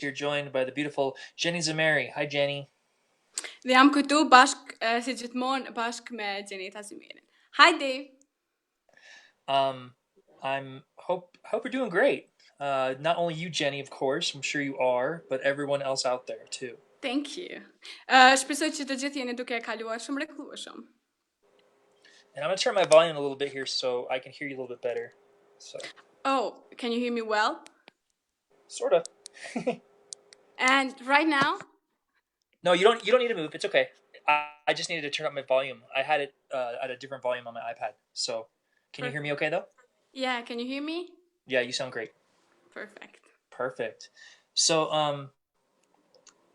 You're joined by the beautiful Xheneta Zymeri. Hi, Jenny. Dhe jam këtu si gjithmonë bashkë me Xheneta Zymerin. Hi Dave. Um, I'm hope you're doing great. Not only you, Jenny, of course. I'm sure you are, but everyone else out there too. Thank you. Shpresoj që të gjithë jeni duke e kaluar shumë mrekullueshëm. And I'm gonna turn my volume a little bit here so I can hear you a little bit better. So, Oh, can you hear me well? sort of. And right now? No, you don't need to move. It's okay. I just needed to turn up my volume. I had it at a different volume on my iPad. So, can you hear me okay though? Yeah, can you hear me? Yeah, you sound great. Perfect. Perfect. So,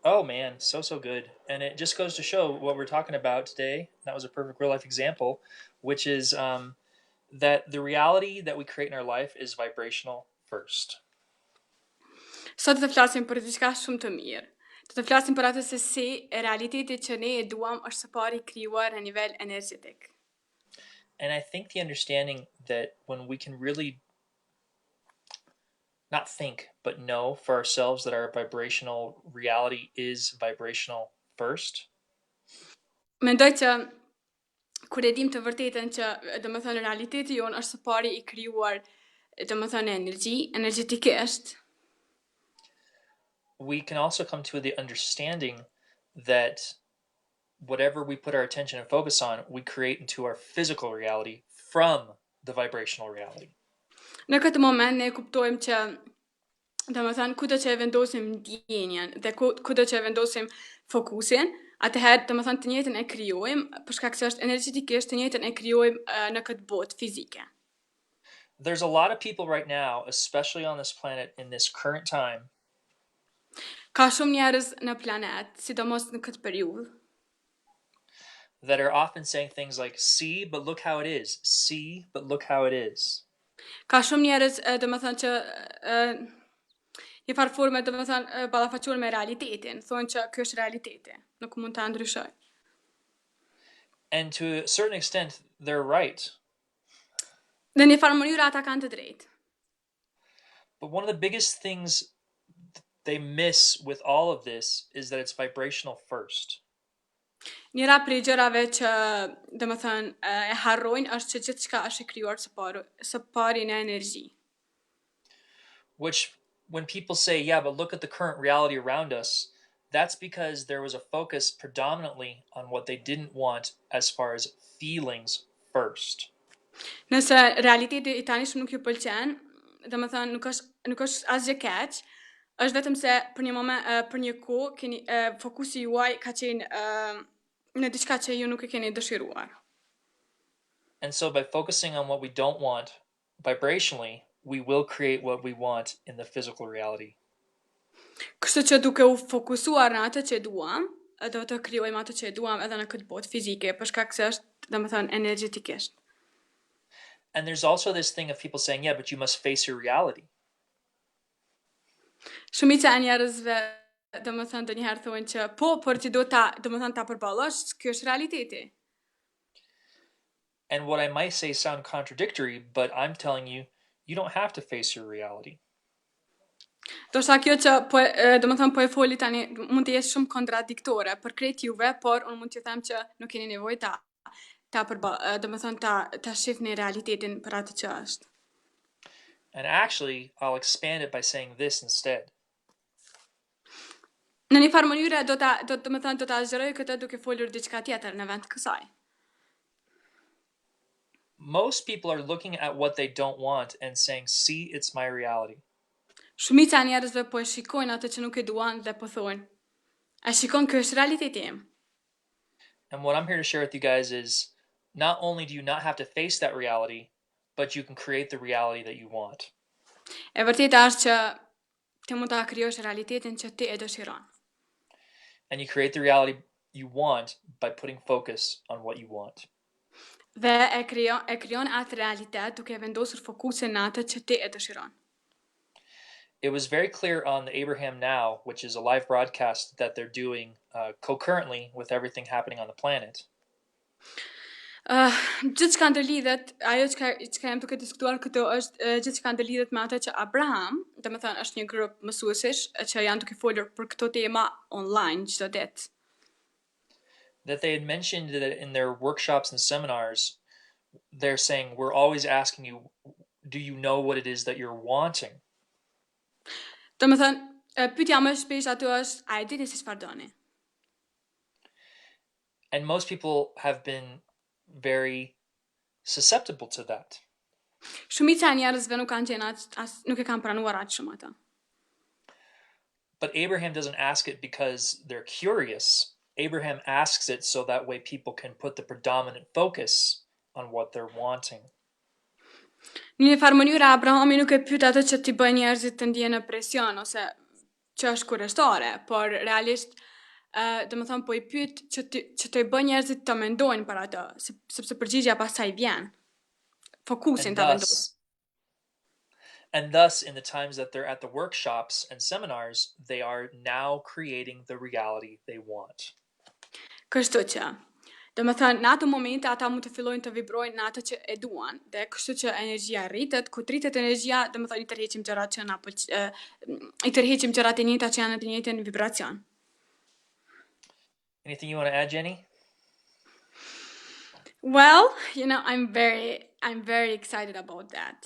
oh man, so good. And it just goes to show what we're talking about today. That was a perfect real life example, which is that the reality that we create in our life is vibrational first. Sot të flasim për diçka shumë të mirë. Të flasim për atë se si realiteti që ne e duam është së pari krijuar në nivel energjetik. And I think the understanding that when we can really not think, but know for ourselves that our vibrational reality is vibrational first. Mendoj që kur e dim të vërtetën që domethënë realiteti jon është së pari i krijuar domethënë energjetikisht, we can also come to the understanding that whatever we put our attention and focus on, we create into our physical reality from the vibrational reality. në këtë moment ne kuptojmë që domethënë kudo që e vendosim ndjenjen dhe kudo që e vendosim fokusin, atëherë domethënë të njëjtën e krijojmë, për shkak se është energjetikisht të njëjtën e krijojmë në këtë botë fizike. There's a lot of people right now, especially on this planet in this current time, Ka shumë njerëz në planet, sidomos në këtë periudhë, that are often saying things like, see, but look how it is. See, but look how it is. ka shumë njerëz domethënë që një farë forme domethënë ballafaqohen me realitetin, thonë që ky është realiteti, nuk mund ta ndryshoj. And to a certain extent, they're right. Në një farë mënyrë ata kanë të drejtë. But one of the biggest things they miss with all of this is that it's vibrational first. Njëra prej gjërave që domethënë e harrojnë është që gjithçka është e krijuar së pari në energji. Which, when people say, yeah, but look at the current reality around us, that's because there was a focus predominantly on what they didn't want as far as feelings first. Nëse realiteti i tanishëm nuk ju pëlqen, domethënë nuk është asgjë keq, është vetëm se për një moment, për një kohë keni fokusi juaj ka qenë në diçka që ju nuk e keni dëshiruar. And so by focusing on what we don't want vibrationally, we will create what we want in the physical reality. Kështu që duke u fokusuar në atë që duam, do të krijojmë atë që duam edhe në këtë botë fizike, për shkak se është domethënë energjetikisht. And there's also this thing of people saying, yeah, but you must face your reality. Shumica e njerëzve domethënë ndonjëherë thonë që po, por ti do ta domethënë ta përballosh, ky është realiteti. And what I might say sound contradictory, but I'm telling you, you don't have to face your reality. Do sa kjo që domethënë po e foli tani mund të jetë shumë kontradiktore për krejt juve, por unë mund t'ju them që nuk keni nevojë domethënë ta shihni realitetin për atë që është. And actually, I'll expand it by saying this instead. Në një farë mënyre do ta zgjeroj këtë duke folur diçka tjetër në vend të kësaj. Most people are looking at what they don't want and saying, see, it's my reality. Shumica e njerëzve po e shikojnë atë që nuk e duan dhe po thonë, a shikon ky është realiteti im? And what I'm here to share with you guys is not only do you not have to face that reality, but you can create the reality that you want. E vërteta është që ti mund ta krijosh realitetin që ti e dëshiron. And you create the reality you want by putting focus on what you want. Dhe e krijon atë realitet duke vendosur fokusin në atë që ti e dëshiron. It was very clear on the Abraham Now, which is a live broadcast that they're doing concurrently with everything happening on the planet. Gjithçka ndërlidhet, ajo çka jam duke diskutuar këtu është gjithçka ndërlidhet me atë që Abraham, domethënë është një grup mësuesish që janë duke folur për këto tema online çdo ditë. That they had mentioned that in their workshops and seminars, they're saying, we're always asking you, do you know what it is that you're wanting? Domethënë, pyetja më e shpesh aty është, a e dini se çfarë doni? And most people have been very susceptible to that. Shumica e njerëzve nuk kanë qenë nuk e kanë pranuar aq shumë atë. But Abraham doesn't ask it because they're curious. Abraham asks it so that way people can put the predominant focus on what they're wanting. Në një farë mënyrë Abrahami nuk e pyet atë që t'i bëjë njerëzit të ndjejnë presion ose që është kurioztare, por realisht domethënë po I pyet që të bëjë njerëzit të mendojnë për atë, sepse përgjigjja pastaj vjen. Fokusin And ta vendos. thus, in the times that they're at the workshops and seminars, they are now creating the reality they want. Kështu që, domethënë në ato momente ata mund të fillojnë të vibrojnë në atë që e duan, dhe kështu që energjia rritet, kur rritet energjia, domethënë I tërheqim gjërat që na I tërheqim gjërat e njëjta që janë në të njëjtën vibracion. Anything you want to add, Jenny? Well, I'm very excited about that.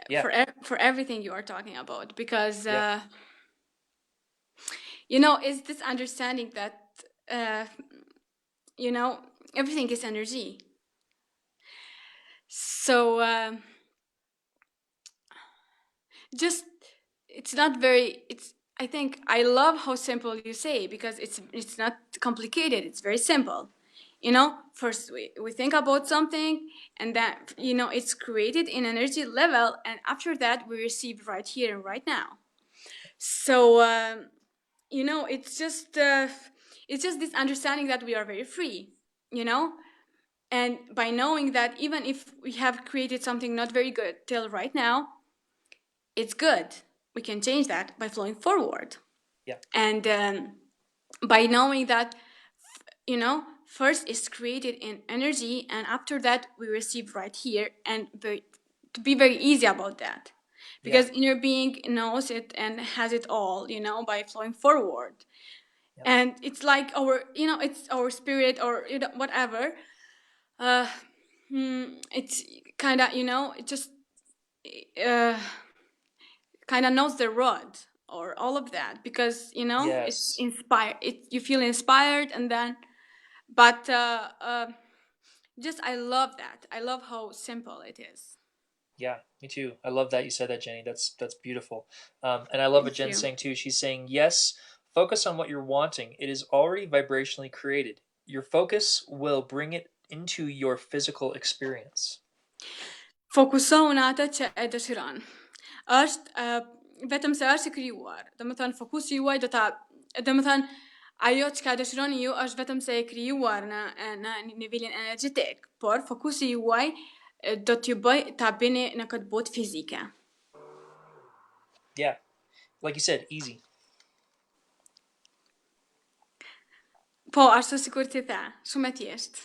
Yeah. For everything you are talking about, because Yeah. It's this understanding that everything is energy. So it's not very. I think I love how simple you say, because it's not complicated. It's very simple. First we think about something, and then it's created in energy level, and after that we receive right here and right now. So it's just this understanding that we are very free, and by knowing that even if we have created something not very good till right now, it's good. We can change that by flowing forward. Yeah. And by knowing that first it's created in energy, and after that we receive right here, and to be very easy about that, because inner being knows it and has it all, by flowing forward. Yep. And it's like it's our spirit, or whatever. It's kind of it just kind of knows the road, or all of that, because Yes. It's inspired. You feel inspired, and then but just I love that. I love how simple it is. Yeah, me too. I love that you said that, Jenny. That's beautiful. And I love what Jen's saying too. She's saying, yes, focus on what you're wanting. It is already vibrationally created. Your focus will bring it into your physical experience. Fokusohu në atë që e dëshiron. Është vetëm se është e krijuar. Domethënë fokusi juaj domethënë ajo që ka dëshironi ju është vetëm se e krijuar në nivelin energjetik, por fokusi juaj do t'ju bëj ta bini në këtë botë fizike. Yeah, like you said, easy. Po, ashtu sikur ti the, shumë e thjeshtë.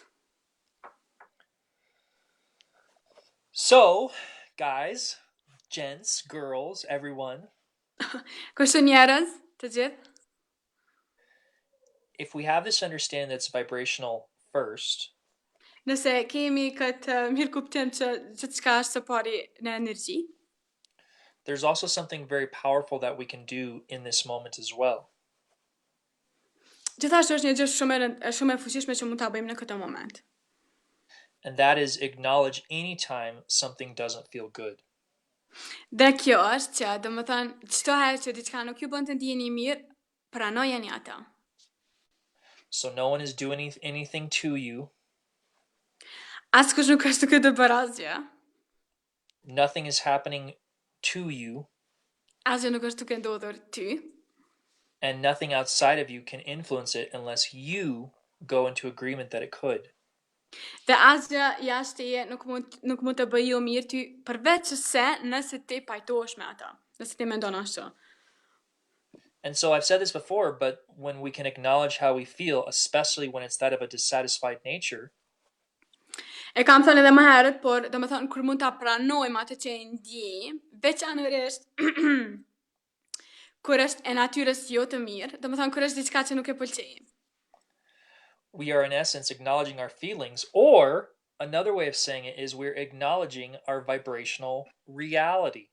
So, guys, gents, girls, everyone. Kështu njerëz, të gjithë. If we have this understanding that's vibrational first, nëse kemi këtë mirë kuptim që gjithçka është së pari në energji, there's also something very powerful that we can do in this moment as well. Gjithashtu është një gjë shumë e fuqishme që mund ta bëjmë në këtë moment. And that is acknowledge anytime something doesn't feel good. Dhe kjo është që, domethënë, çdo herë që diçka nuk ju bën të ndiheni mirë, pranojeni atë. So no one is doing anything to you. Askush nuk është duke të bërë asgjë. Nothing is happening to you. Asgjë nuk është duke ndodhur ty. And nothing outside of you can influence it unless you go into agreement that it could. Dhe asgjë jashtë teje nuk mund të bëjë mirë ty, përveç se nëse ti pajtohesh me atë, nëse ti mendon ashtu. And so I've said this before, but when we can acknowledge how we feel, especially when it's that of a dissatisfied nature. E kam thënë edhe më herët, por domethënë kur mund ta pranojmë atë që e ndjejmë, veçanërisht kur është e natyrës jo të mirë, domethënë kur është diçka që nuk e pëlqejmë. We are in essence acknowledging our feelings, or another way of saying it is we're acknowledging our vibrational reality.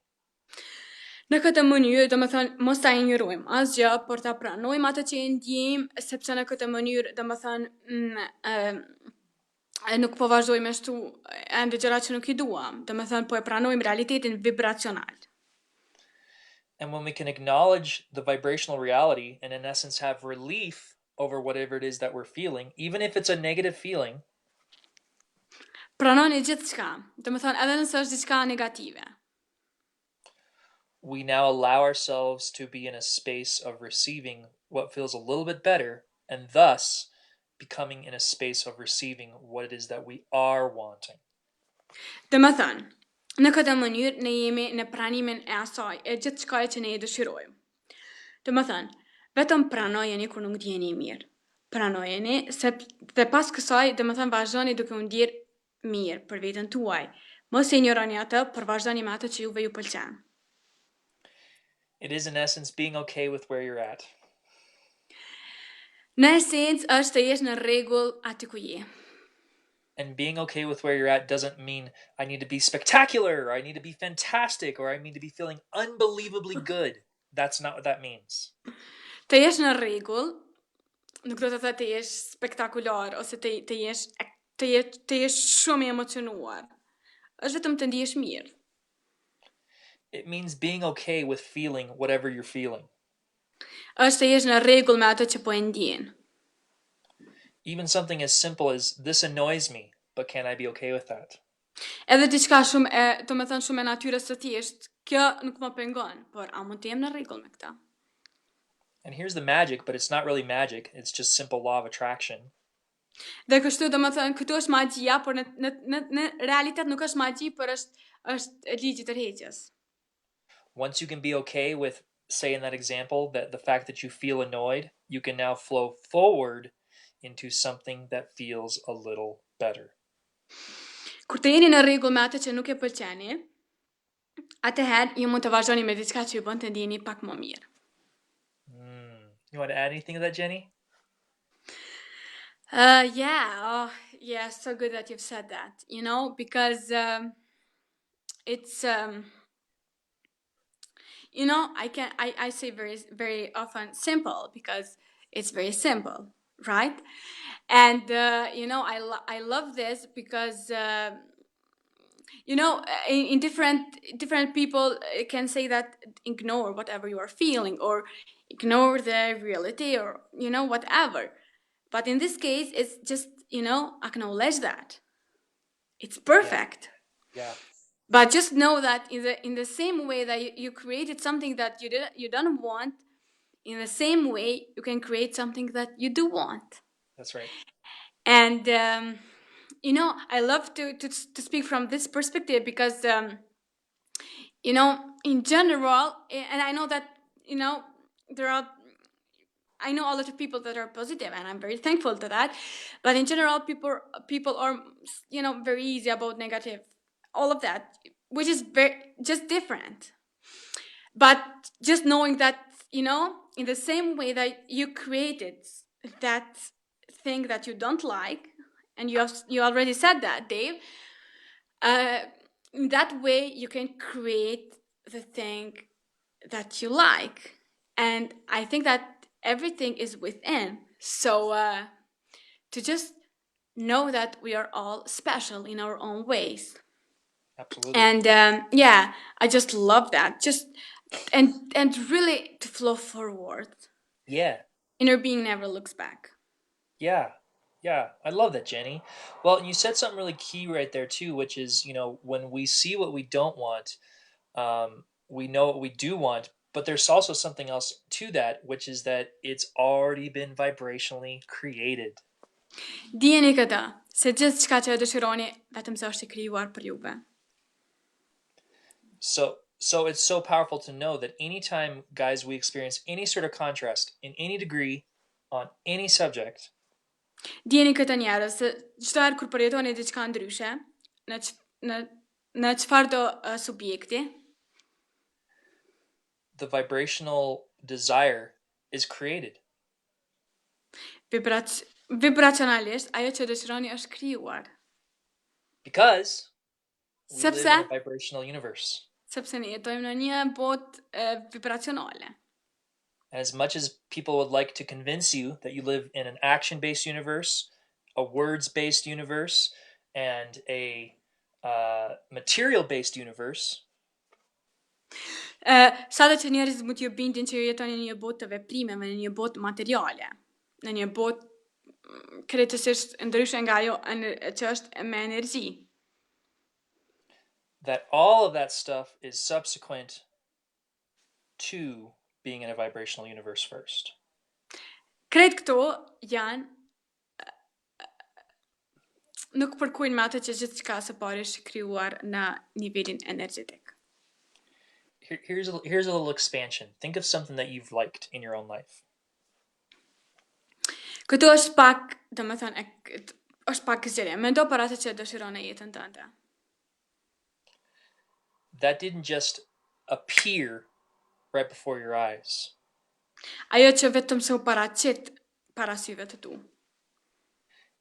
Në këtë mënyrë, domethënë mos ta injorojmë asgjë, por ta pranojmë atë që e ndjejmë, sepse në këtë mënyrë, nuk po vazhdojmë ashtu ende gjëra që nuk i duam. Domethënë po e pranojmë realitetin vibracional. And when we can acknowledge the vibrational reality and in essence have relief over whatever it is that we're feeling, even if it's a negative feeling, Pranoni gjithçka, domethënë edhe nëse është diçka negative. we now allow ourselves to be in a space of receiving what feels a little bit better and thus becoming in a space of receiving what it is that we are wanting. Domethënë, në këtë mënyrë ne jemi në pranimin e asaj, e gjithçka që ne e dëshirojmë. Domethënë, vetëm pranojeni kur nuk ndjeni mirë. Pranojeni dhe pas kësaj, domethënë vazhdoni duke u ndjerë mirë për veten tuaj. Mos e injoroni atë, por vazhdoni me atë që juve ju pëlqen. It is in essence being okay with where you're at. Në esencë është të jesh në rregull aty ku je. And being okay with where you're at doesn't mean I need to be spectacular or I need to be fantastic or I need to be feeling unbelievably good. That's not what that means. Të jesh në rregull nuk do të thotë të jesh spektakular ose të jesh shumë i emocionuar. Është vetëm të ndihesh mirë. It means being okay with feeling whatever you're feeling. Është të jesh në rregull me atë që po e ndjen. Even something as simple as this annoys me, but can I be okay with that? Edhe diçka shumë e natyrës së thjeshtë, kjo nuk më pengon, por a mund të jem në rregull me këtë? And here's the magic, but it's not really magic. It's just simple law of attraction. Dhe kështu domethënë këtu është magjia, por në realitet nuk është magji, por është ligji i tërheqjes. Once you can be okay with, say in that example, that the fact that you feel annoyed, you can now flow forward into something that feels a little better. Kur të jeni në rregull me atë që nuk e pëlqeni, atëherë ju mund të vazhdoni me diçka që ju bën të ndjeni pak më mirë. You want to add anything to that, Jenny? Yeah, so good that you've said that, because it's I say very very often simple because it's very simple, right? And I love this because in different people can say that ignore whatever you are feeling or ignore the reality or whatever. But in this case, it's just acknowledge that it's perfect. Yeah. But just know that in the same way that you created something that you don't want, in the same way you can create something that you do want. That's right. And I love to speak from this perspective because in general, and I know that I know a lot of people that are positive, and I'm very thankful to that. But in general, people are very easy about negative, all of that, which is just different. But just knowing that in the same way that you created that thing that you don't like, and you already said that, Dave. In that way, you can create the thing that you like, and I think that everything is within. So to just know that we are all special in our own ways. Absolutely. And I just love that. Just and really to flow forward. Yeah. Inner being never looks back. Yeah. I love that, Jenny. Well, you said something really key right there too, which is, when we see what we don't want, we know what we do want, but there's also something else to that, which is that it's already been vibrationally created. Dijeni këtë, se gjithçka që e dëshironi vetëm se është e krijuar për juve. So it's so powerful to know that anytime, guys, we experience any sort of contrast in any degree on any subject, Dijeni këtë njerëz se çdo herë kur përjetoni diçka ndryshe në në në çfarë do subjekti, the vibrational desire is created. Vibracionalisht ajo që dëshironi është krijuar. Because we live Sepse in a vibrational universe. sepse ne jetojmë në një botë vibracionale. As much as people would like to convince you that you live in an action-based universe, a words-based universe, and a material-based universe, Sa që njerëzit mund t'ju bindin që ju jetoni në një botë të veprimeve, në një botë materiale, në një botë krejtësisht ndryshe nga ajo që është me energji. that all of that stuff is subsequent to being in a vibrational universe first. Krejt këto janë nuk përkujnë me atë që gjithçka së pari është krijuar në nivelin energjetik. Here's a little expansion. Think of something that you've liked in your own life. Këto është pak, domethënë, është pak zgjerje. Mendo për atë që dëshiron në jetën tënde. That didn't just appear right before your eyes. Ajo që vetëm se u paraqit para syve të tu.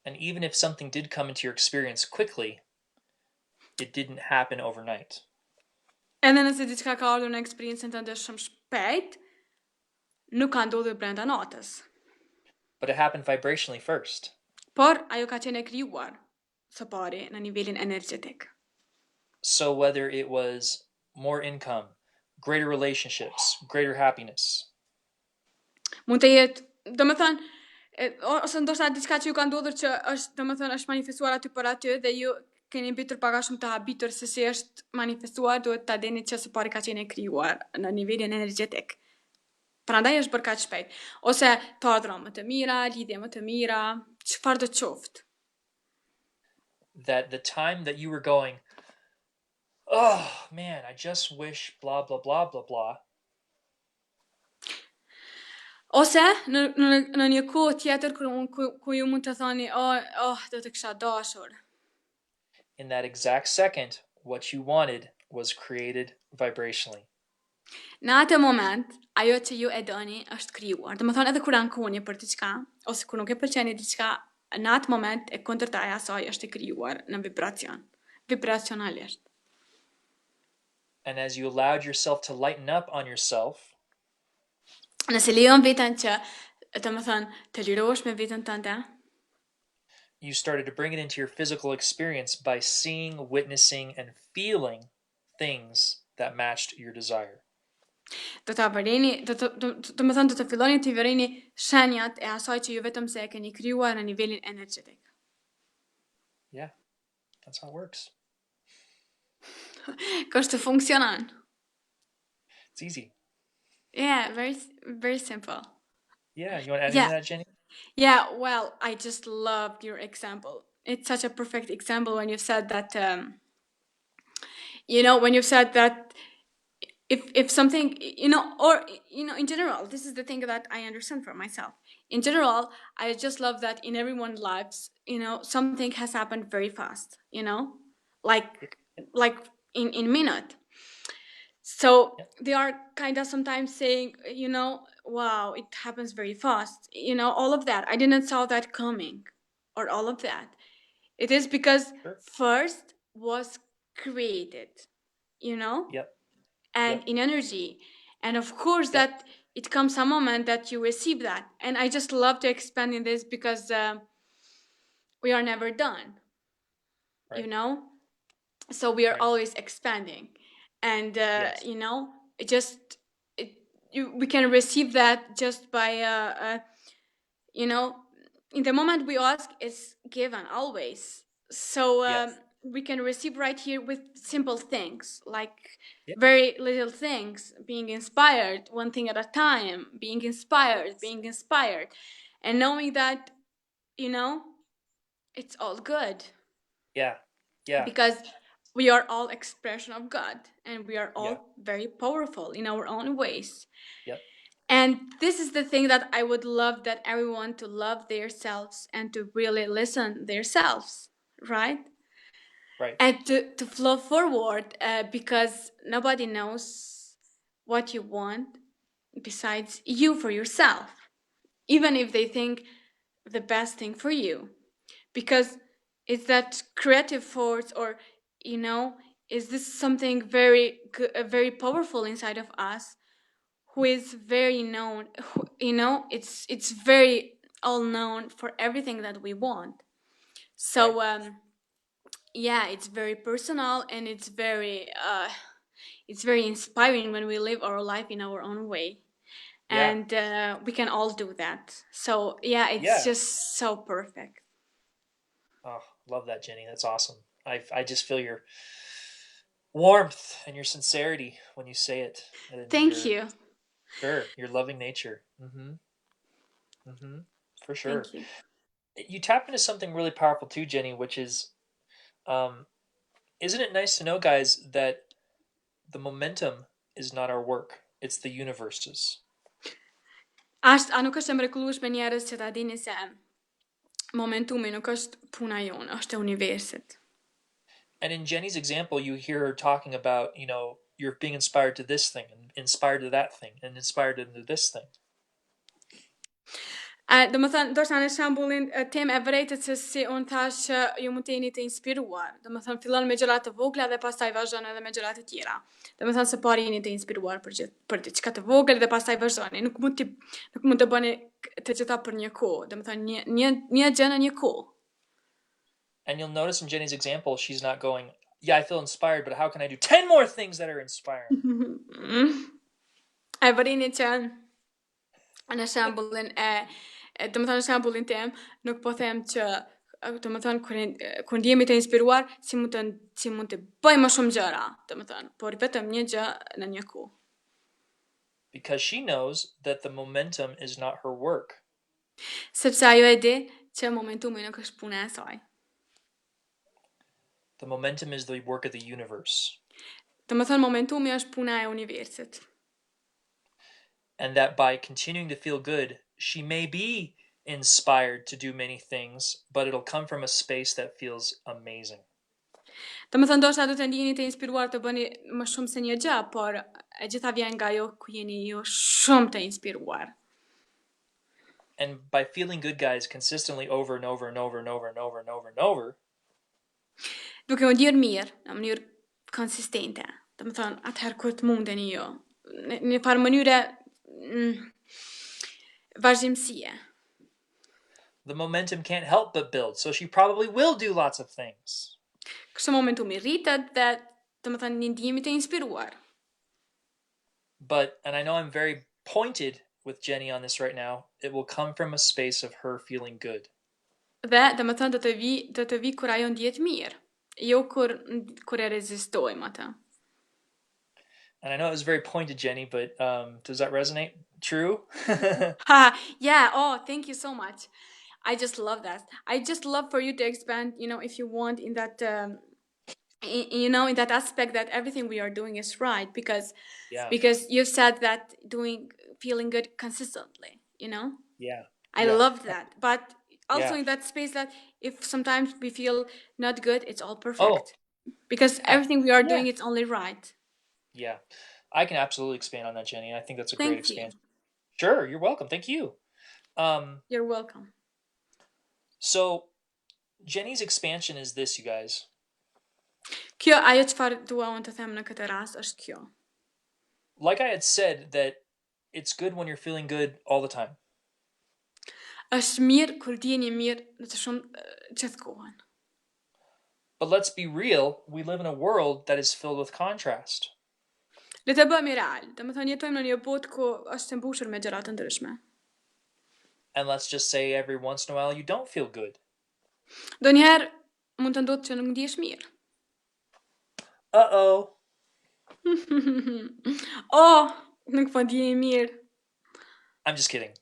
And even if something did come into your experience quickly, it didn't happen overnight. Edhe nëse diçka ka ardhur në eksperiencën tënde shumë shpejt, nuk ka ndodhur brenda natës. But it happened vibrationally first. Por ajo ka qenë krijuar së pari në nivelin energjetik. So whether it was more income, greater relationships, greater happiness, Mund të jetë, domethënë, ose ndoshta diçka që ju ka ndodhur që është, domethënë, është manifestuar aty për aty dhe ju keni mbetur pak a shumë të habitur se si është manifestuar, duhet ta dini që së pari ka qenë krijuar në nivelin energjetik. Prandaj është bërë kaq shpejt. Ose të ardhra më të mira, lidhje më të mira, çfarë do të qoftë. that the time that you were going, oh man, I just wish blah blah blah blah blah, Ose në një kohë tjetër ku ju mund të thoni, do të kisha dashur. in that exact second, what you wanted was created vibrationally. Në atë moment, ajo që ju e doni është krijuar. Domethënë edhe kur ankoni për diçka, ose kur nuk e pëlqeni diçka, në atë moment e kundërta e asaj është e krijuar në vibracion. Vibracionalisht. And as you allowed yourself to lighten up on yourself, Nëse lejon veten që, domethënë, të lirohesh me veten tënde, you started to bring it into your physical experience by seeing, witnessing, and feeling things that matched your desire. do ta vëreni, domethënë do të filloni të vëreni shenjat e asaj që ju vetëm se e keni krijuar në nivelin energjetik. Yeah, that's how it works. Kështu funksionon. It's easy. Yeah, very very simple. Yeah, you want to add Yeah. into that, Jenny? Yeah, well, I just loved your example. It's such a perfect example when you said that, when you said that if something, or, in general, this is the thing that I understand for myself. In general, I just love that in everyone's lives, something has happened very fast, like in minute. So they are kind of sometimes saying, wow, it happens very fast. All of that. I didn't saw that coming, or all of that. It is because Sure. first was created, Yep. and Yep. in energy. And of course Yep. that it comes a moment that you receive that. And I just love to expand in this because we are never done, Right. So we are Right. always expanding. And, Yes. we can receive that just by, in the moment we ask, it's given always. So Yes. we can receive right here with simple things, like Yeah. very little things, being inspired, one thing at a time, being inspired, and knowing that, it's all good. Yeah. Yeah. Because we are all expression of God, and we are all Yeah. very powerful in our own ways. Yep. And this is the thing that I would love that everyone to love themselves and to really listen themselves, right? Right. And to flow forward because nobody knows what you want besides you for yourself, even if they think the best thing for you, because it's that creative force, or you know is this something very powerful inside of us, who is very known, it's very all known for everything that we want. Right. So yeah, it's very personal, and it's very inspiring when we live our life in our own way, Yeah. and we can all do that. So yeah, it's Yeah. just so perfect. Oh, love that, Jenny. That's awesome. I just feel your warmth and your sincerity when you say it, and Thank your you. sure your loving nature. Mm-hmm. Mm-hmm. For sure. Thank you. You tap into something really powerful too, Jenny, which is, um, isn't it nice to know, guys, that the momentum is not our work; it's the universe's. Nuk është e mrekullueshme njerëz që ta dini se momentumi nuk është puna jonë, është e universit. And in Jenny's example, you hear her talking about, you're being inspired to this thing, and inspired to that thing, and inspired into this thing. Do më thënë, ndoshta në shembullin tim e vërejtët se si unë thash që ju mund të jeni të inspiruar. Do më thënë, fillon me gjëra të vogla dhe pastaj vazhdon edhe me gjëra të tjera. Do më thënë se pari jeni të inspiruar për diçka të vogël dhe pastaj vazhdoni. Nuk mund të bëni të gjitha për një kohë. Do më thënë një gjë në një kohë. And you'll notice in Jenny's example, she's not going, yeah, I feel inspired, but how can I do 10 more things that are inspiring? E vërini që në shembullin do më thënë në shembullin tim, nuk po them që do më thënë kur ndjehemi të inspiruar, si mund të bëjmë më shumë gjëra, do më thënë, por vetëm një gjë në një kohë. Because she knows that the momentum is not her work. Sepse ajo e di që momentumi nuk është puna e saj. The momentum is the work of the universe. Do më thënë momentumi është puna e universit. And that by continuing to feel good, she may be inspired to do many things, but it'll come from a space that feels amazing. Do më thënë ndoshta do të ndjeni të inspiruar të bëni më shumë se një gjë, por e gjitha vjen nga ajo ku jeni ju shumë të inspiruar. And by feeling good, guys, consistently over and over and over and over and over and over and over, duke u ndjerë mirë, në mënyrë konsistente. Do më thënë, atëherë kur të mundeni ju, në një farë mënyre vazhdimësie. the momentum can't help but build. So she probably will do lots of things. Kështu momentumi rritet dhe do më thënë një ndjemi të inspiruar. And I know I'm very pointed with Jenny on this right now, it will come from a space of her feeling good. Dhe do më thënë do të vi kur ajo ndjet mirë, jo kur e rezistojmë atë. And I know it was very pointed, Jenny, but does that resonate? True? Yeah, oh, thank you so much. I just love that. I just love for you to expand, if you want, in that, in that aspect that everything we are doing is right, because you said that feeling good consistently, Yeah. I love that. But also in that space that if sometimes we feel not good, it's all perfect. Because everything we are doing, it's only right. Yeah. I can absolutely expand on that, Jenny. I think that's a great expansion. You. Sure, you're welcome. Thank you. You're welcome. So Jenny's expansion is this, you guys. Kjo ajo çfarë dua unë të them në këtë rast është kjo. Like I had said, that it's good when you're feeling good all the time. Është mirë kur ndjeni mirë në të shumë gjithkohën. But let's be real, we live in a world that is filled with contrast. Le të bëhemi real. Domethënë jetojmë në një botë ku është e mbushur me gjëra të ndryshme. And let's just say every once in a while you don't feel good. Donjëherë mund të ndodhë që nuk ndihesh mirë. Uh-oh. Oh, nuk po ndihem mirë. I'm just kidding.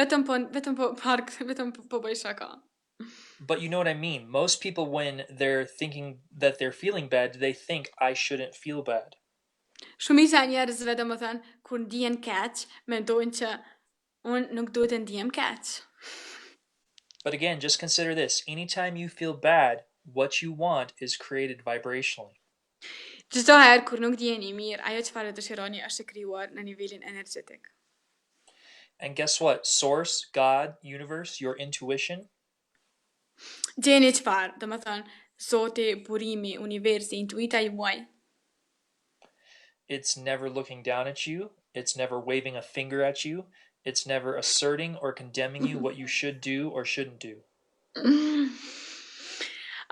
Vetëm po bëj shaka. But you know what I mean. Most people, when they're thinking that they're feeling bad, they think I shouldn't feel bad. Shumica njerëzve domethënë kur ndihen keq, mendojnë që unë nuk duhet të ndihem keq. But again, just consider this. Anytime you feel bad, what you want is created vibrationally. Çdo herë kur nuk ndjeheni mirë, ajo çfarë dëshironi është e krijuar në nivelin energjetik. And guess what? Source, God, universe, your intuition, Gjeni çfarë, domethënë Zoti, burimi, universi, intuita juaj, it's never looking down at you. It's never waving a finger at you. It's never asserting or condemning you what you should do or shouldn't do.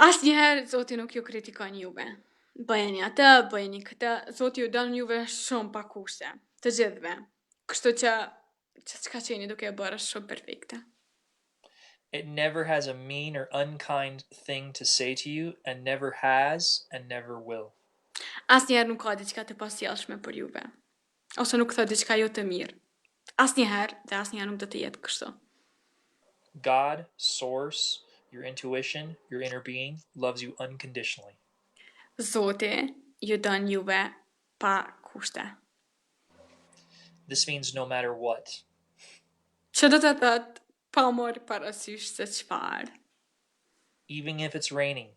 Asnjëherë Zoti nuk ju kritikon juve. Bëjeni atë, bëjeni këtë, Zoti ju don juve shumë pa kushte, të gjithëve. Kështu që çka qeni duke e bërë është shumë perfekte. It never has a mean or unkind thing to say to you, and never has and never will. Asnjëherë nuk ka diçka të pasjellshme për juve. Ose nuk thot diçka jo të mirë. Asnjëherë dhe asnjëherë nuk do të jetë kështu. God, source, your intuition, your inner being loves you unconditionally. Zoti ju don juve pa kushte. This means no matter what. Që do të thotë pa marrë parasysh se çfarë. Even if it's raining,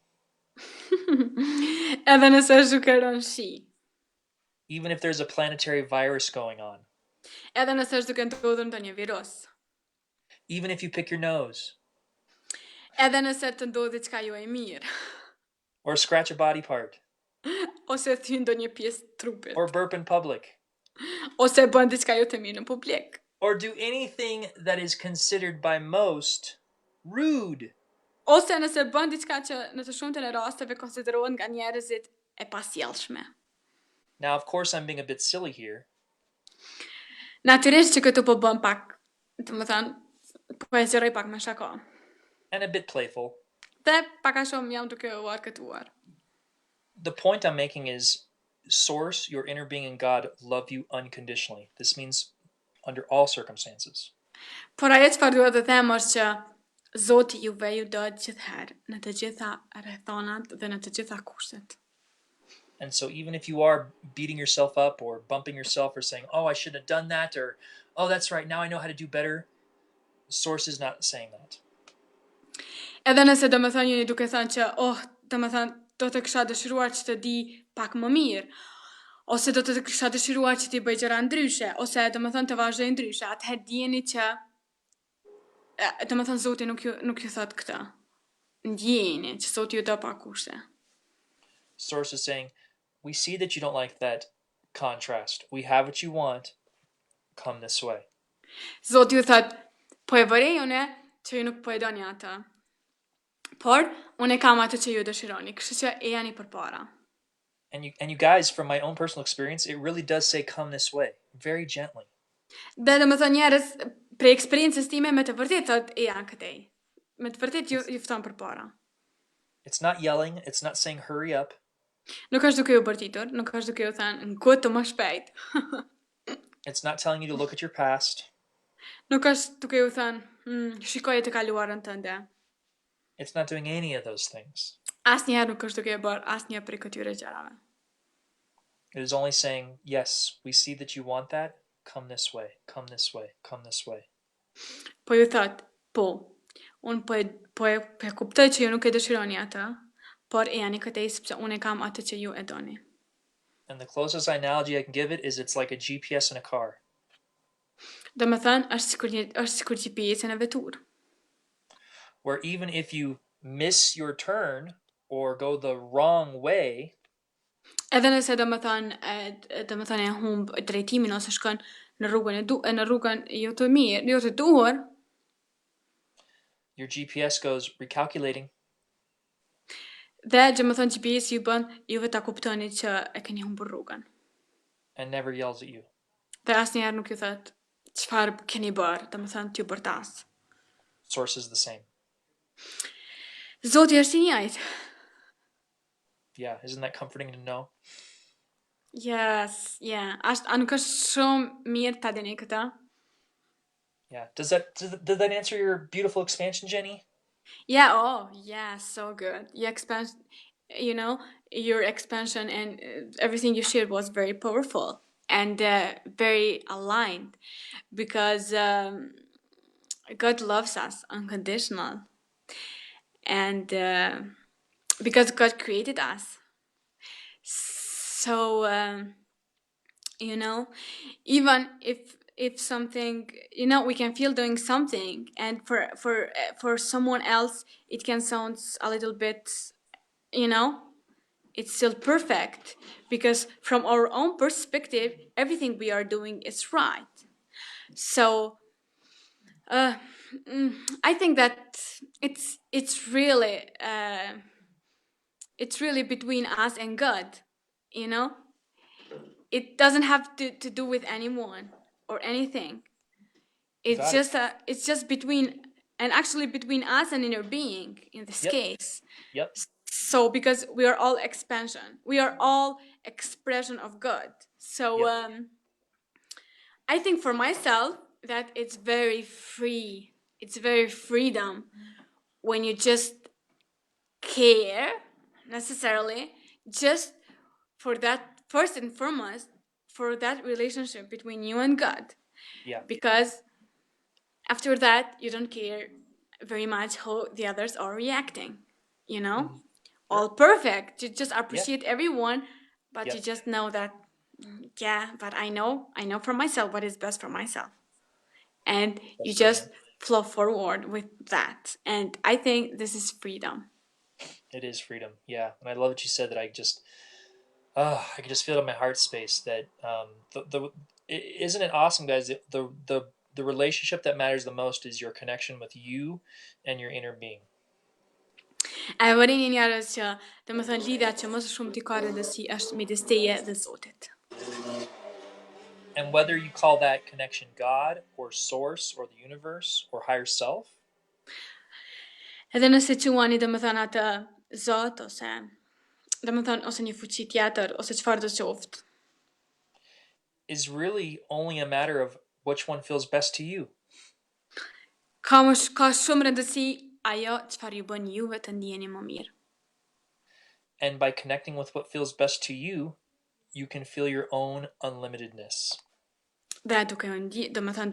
Edhe nëse zhukeron shi. even if there's a planetary virus going on, Edhe nëse është duke ndodhur ndonjë virus. even if you pick your nose Edhe nëse të ndodhi diçka jo e mirë. or scratch a body part Ose thyn ndonjë pjesë të trupit. or burp in public Ose bën diçka jo të mirë në publik. or do anything that is considered by most rude. Ose nëse bën diçka që në të shumtën e rasteve konsiderohet nga njerëzit e pasjellshme. Now, of course, I'm being a bit silly here, Natyrisht që këtu po bën pak, domethënë, po e zgjeroj pak me shaka. and a bit playful. Dhe pak a shumë jam duke u arkëtuar. The point I'm making is source, your inner being, and God love you unconditionally. This means under all circumstances. Por ajo çfarë duhet të them është që Zoti juve ju do gjithherë, në të gjitha rrethonat dhe në të gjitha kushtet. And so even if you are beating yourself up or bumping yourself or saying, oh, I shouldn't have done that, or, oh, that's right, now I know how to do better, source is not saying that. Edhe nëse domethënë jeni duke thënë që, domethënë do të kisha dëshiruar që të di pak më mirë, ose do të kisha dëshiruar që të bëj gjëra ndryshe, ose domethënë të vazhdoj ndryshe, atëherë dijeni që domethënë Zoti nuk ju thot këtë. Ndjeni që Zoti ju do pa kushte. Source is saying, we see that you don't like that contrast. We have what you want. Come this way. Zoti ju thot, po e vërej unë që ju nuk po e doni atë. Por, unë kam atë që ju dëshironi, kështu që e jani përpara. And you guys, from my own personal experience, it really does say come this way, very gently. Dhe domethënë njerëz prej eksperiencës time me të vërtetë thot e janë këtej. Me të vërtetë ju fton përpara. It's not yelling, it's not saying hurry up. Nuk është duke ju bërtitur, nuk është duke ju thënë ngotë më shpejt. It's not telling you to look at your past. Nuk është duke ju thënë, shikoje të kaluarën tënde. It's not doing any of those things. Asnjëherë nuk është duke e bërë asnjë prej këtyre gjërave. It is only saying, yes, we see that you want that. Come this way, come this way, come this way. Po ju thot, po, unë po e kuptoj që ju nuk e dëshironi atë, por e jani këtej sepse unë e kam atë që ju e doni. And the closest analogy I can give it is it's like a GPS in a car. Domethënë, është sikur GPS-in e vetur. Where even if you miss your turn or go the wrong way, Edhe nëse domethënë e humb drejtimin ose shkon në rrugën jo të mirë, jo të duhur, your GPS goes recalculating. dhe domethënë GPS ju bën juve ta kuptoni që e keni humbur rrugën. And never yells at you. Dhe asnjëherë nuk ju thot çfarë keni bërë, domethënë t'ju bërtas. Source is the same. Zoti është i njëjtë. Yeah, isn't that comforting to know? Yes, yeah. A nuk është shumë mirë ta dini këtë? Yeah. Did that answer your beautiful expansion, Jenny? Yeah, so good. You expand, your expansion and everything you shared was very powerful and very aligned because God loves us unconditional and because God created us. So you know, even if something, we can feel doing something, and for someone else it can sound a little bit, it's still perfect because from our own perspective everything we are doing is right. So uh, I think that it's really between us and God, you know. It doesn't have to do with anyone or anything. It's Got it. just it's just between, and actually between us and inner being in this Yep. case. Yep. So because we are all expansion, we are all expression of God. So Yep. I think for myself that it's very free. It's very freedom when you just care necessarily just for that, first and foremost, for that relationship between you and God. Yeah. Because after that, you don't care very much how the others are reacting, you know? Mhm. All Sure. perfect. You just Yeah. appreciate everyone, but you Yep. just know that, yeah, but I know for myself what is best for myself. And you Best for just him. flow forward with that. And I think this is freedom. It is freedom. Yeah. And I love what you said that I can just feel it in my heart space that isn't it awesome, guys? The relationship that matters the most is your connection with you and your inner being. Avarin njerëz që domethënë lidhja që më së shumti ka rëndësi është midis teje dhe Zotit. And whether you call that connection God or source or the universe or higher self, Edhe nëse quani domethënë atë Zot ose domethënë ose një fuqi tjetër ose çfarë do qoftë. is really only a matter of which one feels best to you. Ka shumë rëndësi ajo çfarë ju bën juve të ndjeni më mirë. And by connecting with what feels best to you, you can feel your own unlimitedness. Dhe domethënë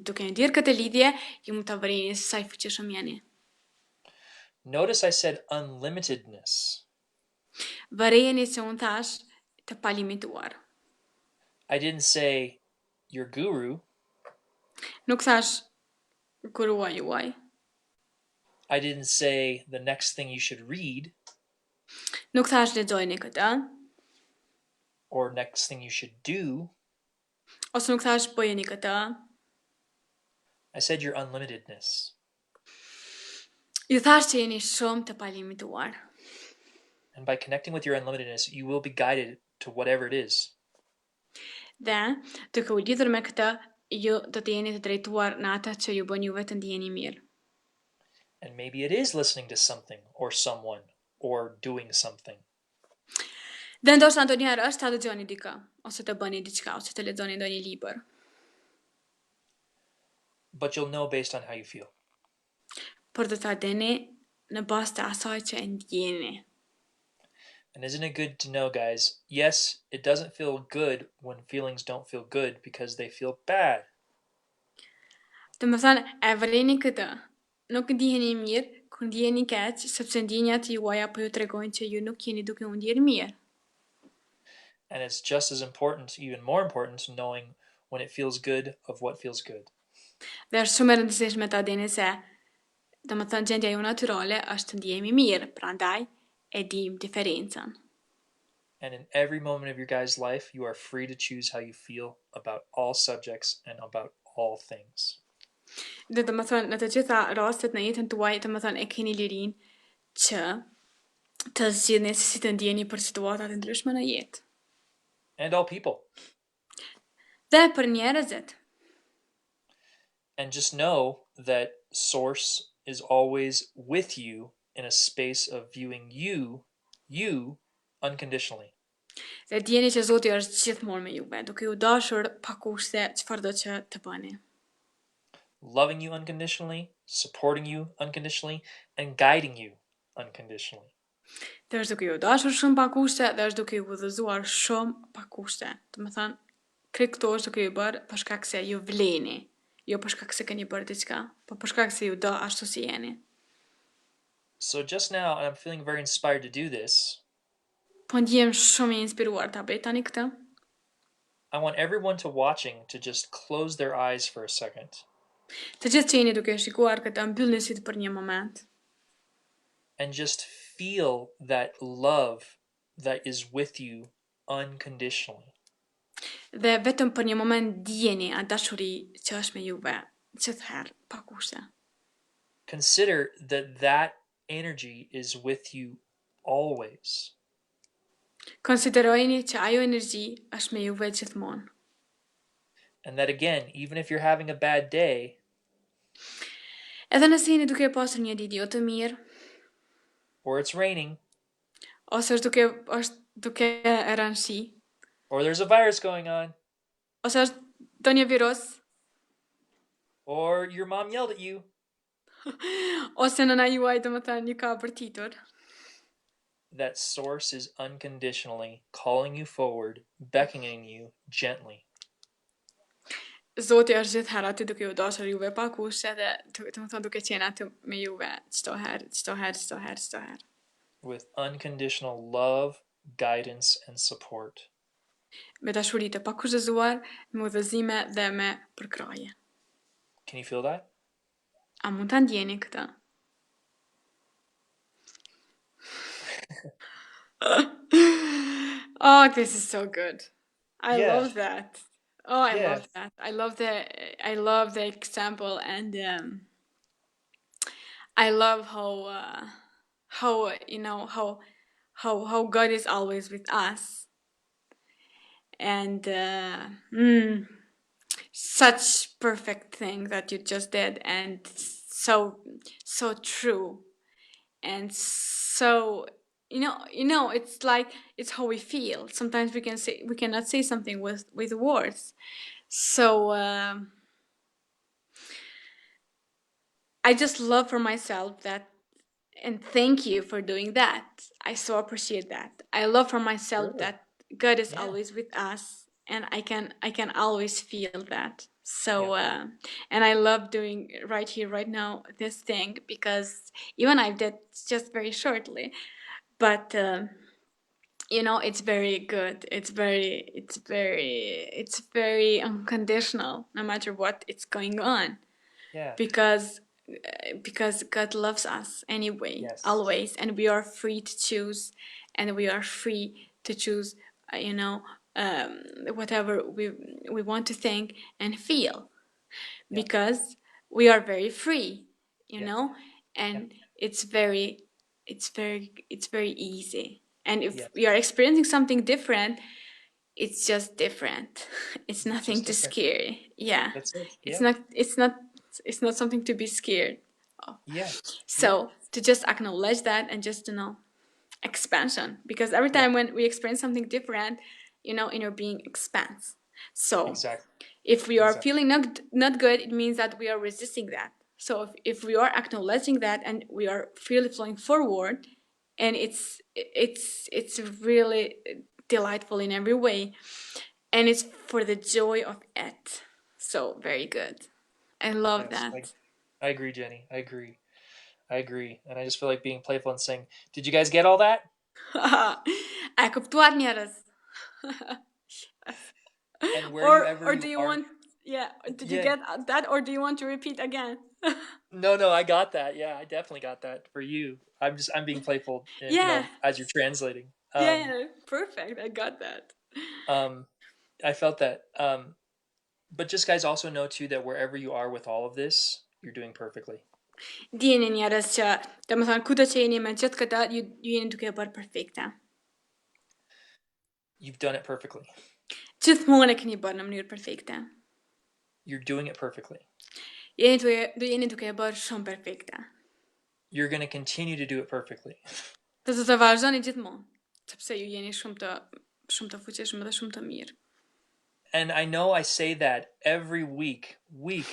duke ndjerë këtë lidhje, ju mund ta vërini se sa i fuqishëm jeni. Notice I said unlimitedness. Vërejeni se unë thash të palimituar. I didn't say your guru. Nuk thash gurua juaj. I didn't say the next thing you should read Nuk thash lexojeni këtë, or next thing you should do. ose nuk thash bëjeni këtë. I said your unlimitedness. Ju thash që jeni shumë të palimituar. And by connecting with your unlimitedness, you will be guided to whatever it is. Dhe, duke u lidhur me këtë, ju do të jeni të drejtuar në atë që ju bën juve të ndjeni mirë. And maybe it is listening to something or someone or doing something. Dhe ndoshta ndonjëherë është ta dëgjoni dikë, ose të bëni diçka, ose të lexoni ndonjë libër. But you'll know based on how you feel. Por do ta dini në bazë të asaj që e ndjeni. And isn't it good to know, guys? Yes, it doesn't feel good when feelings don't feel good because they feel bad. Domethënë, e vërini këtë. Nuk ndiheni mirë kur ndiheni keq, sepse ndjenjat juaja po ju tregojnë që ju nuk jeni duke u ndjerë mirë. And it's just as important, even more important, knowing when it feels good of what feels good. Dhe është shumë e rëndësishme ta dini se domethënë gjendja ju natyrale është të ndjehemi mirë, prandaj e dim diferencën. And in every moment of your guys' life, you are free to choose how you feel about all subjects and about all things. Dhe domethënë në të gjitha rastet në jetën tuaj, domethënë e keni lirinë që të zgjidhni se si të ndjeni për situata të ndryshme në jetë. And all people. Dhe për njerëzit. And just know that Source is always with you in a space of viewing you unconditionally. Dhe djeni që Zoti është gjithmonë me juve, duke ju dashur pa kushte çfarëdo që të bëni. Loving you unconditionally, supporting you unconditionally, and guiding you unconditionally. Dhe është duke ju dashur shumë pa kushte dhe është duke ju udhëzuar shumë pa kushte. Do të thënë, krejt këto është duke ju bërë për shkak se ju vleni, jo për shkak se keni bërë diçka, po për shkak se ju do ashtu si jeni. So just now, I'm feeling very inspired to do this. Po ndjem shumë i inspiruar ta bëj tani këtë. I want everyone to watching to just close their eyes for a second Të gjithë që jeni duke shikuar këtë mbyllni sytë për një moment and just feel that love that is with you unconditionally. dhe vetëm për një moment ndjeni atë dashuri që është me juve gjithherë pa kushte. Consider that that energy is with you always. Konsiderojeni që ajo energji është me juve gjithmonë. And that again, even if you're having a bad day, Edhe nëse jeni duke pasur një ditë jo të mirë, or it's raining, ose është duke e rënë shi, or there's a virus going on, ose është ndonjë virus, or your mom yelled at you, ose nëna juaj domethënë ju ka bërtitur, that source is unconditionally calling you forward, beckoning you gently. Zoti është gjithherë aty duke ju dashur juve pa kushte dhe domethënë duke qenë aty me juve çdo herë. With unconditional love, guidance, and support. Me dashuri të pakushtëzuar, me udhëzime dhe me përkraje. Can you feel that? A mund ta ndjeni këtë? Oh, this is so good. I Yeah. love that. Oh, I Yeah. love that. I love the example, and I love how you know how God is always with us, and such perfect thing that you just did, and so true, and so you know it's like it's how we feel. Sometimes we cannot say something with words. So I just love for myself that, and thank you for doing that. I so appreciate that. I love for myself Sure. that God is Yeah. always with us, and I can always feel that. So and I love doing right here right now this thing, because even I did just very shortly, but you know, it's very good. It's very unconditional, no matter what is going on, Yeah. because God loves us anyway, Yes. always, and we are free to choose, and we are free to choose, whatever we want to think and feel, Yeah. because we are very free, you Yeah. know, and it's very easy. And if Yes. we are experiencing something different, it's just different. It's nothing just to different. scare. Yeah. That's it. It's Yeah. not something to be scared of. Yeah. So to just acknowledge that, and just expansion, because every time when we experience something different, inner being expands. So Exactly. if we are Exactly. feeling not good, it means that we are resisting that. So if we are acknowledging that, and we are really flowing forward, and it's really delightful in every way, and it's for the joy of it. So very good. I love Yes. that. I agree, Jenny. I agree. And I just feel like being playful and saying, "Did you guys get all that?" E kuptuat njerëz. And wherever Or you do you are. want? Yeah. Did you Yeah. get that, or do you want to repeat again? No, I got that. Yeah, I definitely got that for you. I'm being playful, Yeah. as you're translating. Yeah, perfect. I got that. I felt that. But just guys also know too that wherever you are with all of this, you're doing perfectly. Dijeni njerëz që, domethënë, kudo që jeni me gjithë këtë, ju jeni duke e bërë perfekte. You've done it perfectly. Gjithmonë e keni bërë në mënyrë perfekte. You're doing it perfectly. Jeni duke e bërë shumë perfekte. You're going to continue to do it perfectly. Dhe do të vazhdoni gjithmonë, sepse ju jeni shumë të fuqishëm dhe shumë të mirë. And I know I say that every week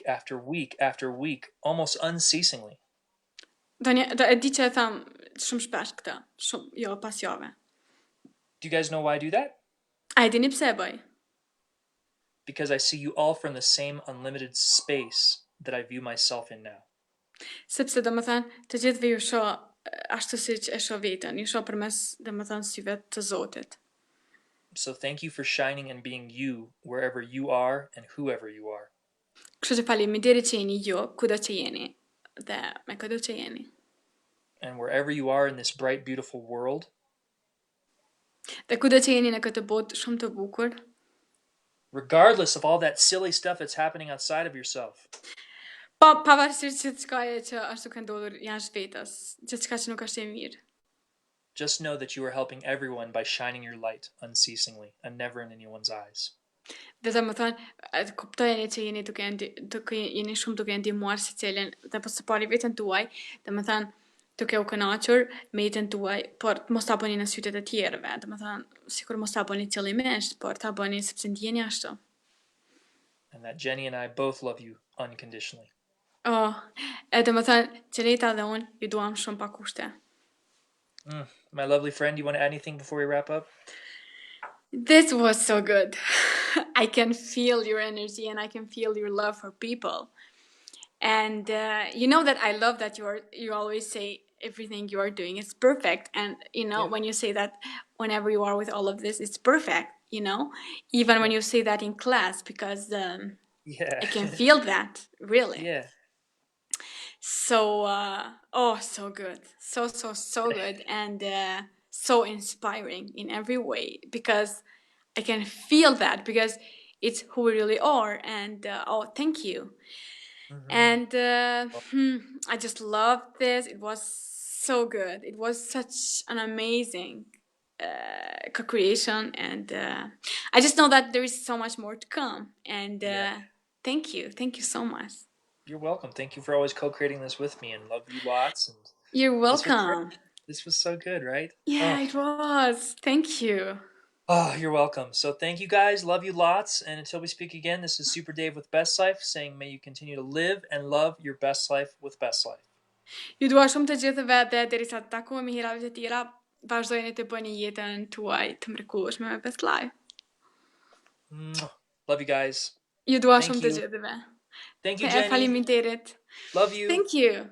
after week after week, almost unceasingly. E di që e tham shumë shpesh këtë, shumë, jo pas jave. Do you guys know why I do that? A e dini pse e bëj? Because I see you all from the same unlimited space that I view myself in now. Sepse domethënë të gjithëve ju shoh ashtu siç e shoh veten, ju shoh përmes domethënë syve të Zotit. So thank you for shining and being you wherever you are and whoever you are. Kështu që faleminderit që jeni ju, kudo që jeni dhe me kudo që jeni. And wherever you are in this bright, beautiful world, Dhe kudo që jeni në këtë botë shumë të bukur, regardless of all that silly stuff that's happening outside of yourself, pavarësisht që çkaje që ashtu ka ndodhur jashtë vetes, gjithçka që nuk është e mirë. just know that you are helping everyone by shining your light unceasingly and never in anyone's eyes. Dhe domethënë kuptojeni që jeni shumë duke ndihmuar secilin dhe po së pari veten tuaj, domethënë duke u kënaqur me jetën tuaj, por mos ta bëni në sytë të tjerëve, domethënë sikur mos ta bëni qëllimisht, por ta bëni sepse ndjeni ashtu. And that Jenny and I both love you unconditionally. Oh, e domethënë Xheneta dhe unë ju duam shumë pa kushte. My lovely friend, you want to add anything before we wrap up? This was so good. I can feel your energy and I can feel your love for people. And you know that I love that you always say everything you are doing is perfect. And you know, when you say that whenever you are with all of this, it's perfect, you know, even when you say that in class, because I can feel that, really. Yeah. So, so good. So good. And so inspiring in every way, because I can feel that, because it's who we really are. And thank you. And I just loved this. It was so good. It was such an amazing co-creation. And I just know that there is so much more to come. And thank you. Thank you so much. You're welcome. Thank you for always co-creating this with me, and love you lots. And you're welcome. This was so good, right? Yeah, it was. Thank you. Oh, you're welcome. So thank you guys. Love you lots. And until we speak again, this is Super Dave with Best Life saying may you continue to live and love your best life with Best Life. Ju dua shumë të gjithëve dhe derisa të takohemi herave të tjera, vazhdojeni të bëni jetën tuaj të mrekullueshme me Best Life. Love you guys. Ju dua shumë të gjithëve. Thank you, Jenny. Faleminderit. Love you. Thank you.